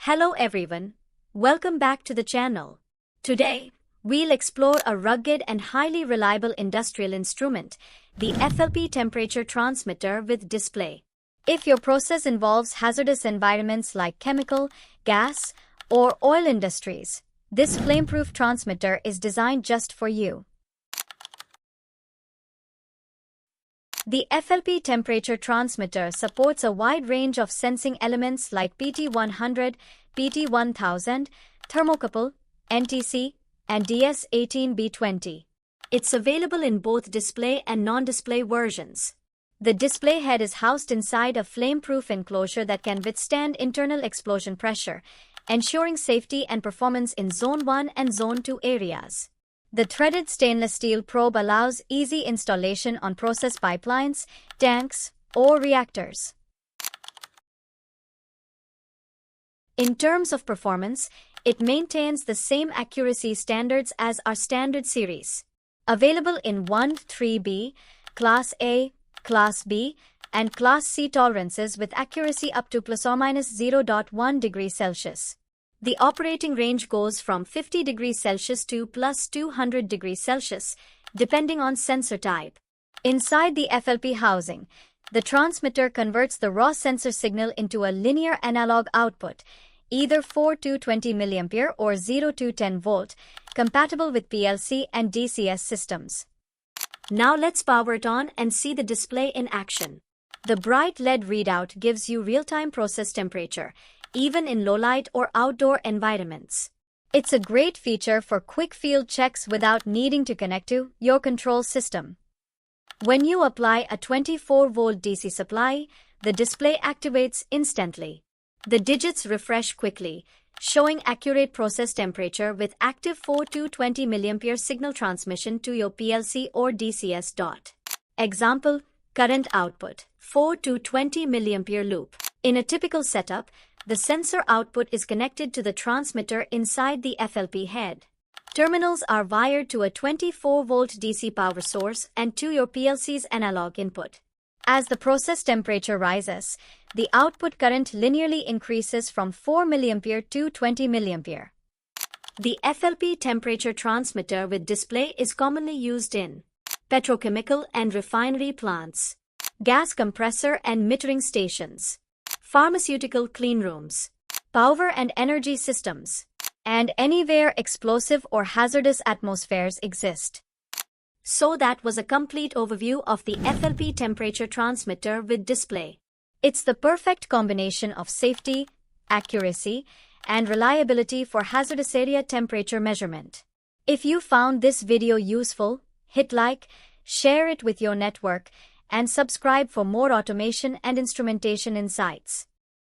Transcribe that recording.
Hello everyone, welcome back to the channel. Today, we'll explore a rugged and highly reliable industrial instrument, the FLP Temperature Transmitter with display. If your process involves hazardous environments like chemical, gas, or oil industries, this flameproof transmitter is designed just for you. The FLP Temperature Transmitter supports a wide range of sensing elements like PT100, PT1000, Thermocouple, NTC, and DS18B20. It's available in both display and non-display versions. The display head is housed inside a flame-proof enclosure that can withstand internal explosion pressure, ensuring safety and performance in Zone 1 and Zone 2 areas. The threaded stainless steel probe allows easy installation on process pipelines, tanks, or reactors. In terms of performance, it maintains the same accuracy standards as our standard series. Available in 1-3B, Class A, Class B, and Class C tolerances with accuracy up to ±0.1 degrees Celsius. The operating range goes from 50 degrees Celsius to plus 200 degrees Celsius, depending on sensor type. Inside the FLP housing, the transmitter converts the raw sensor signal into a linear analog output, either 4 to 20 mA or 0 to 10 volt, compatible with PLC and DCS systems. Now let's power it on and see the display in action. The bright LED readout gives you real-time process temperature, even in low-light or outdoor environments. It's a great feature for quick field checks without needing to connect to your control system. When you apply a 24-volt DC supply, the display activates instantly. The digits refresh quickly, showing accurate process temperature with active 4 to 20 mA signal transmission to your PLC or DCS dot. Example, current output, 4 to 20 mA loop. In a typical setup, the sensor output is connected to the transmitter inside the FLP head. Terminals are wired to a 24-volt DC power source and to your PLC's analog input. As the process temperature rises, the output current linearly increases from 4 mA to 20 mA. The FLP temperature transmitter with display is commonly used in petrochemical and refinery plants, gas compressor and metering stations, pharmaceutical cleanrooms, power and energy systems, and anywhere explosive or hazardous atmospheres exist. So that was a complete overview of the FLP temperature transmitter with display. It's the perfect combination of safety, accuracy, and reliability for hazardous area temperature measurement. If you found this video useful, hit like, share it with your network, and subscribe for more automation and instrumentation insights.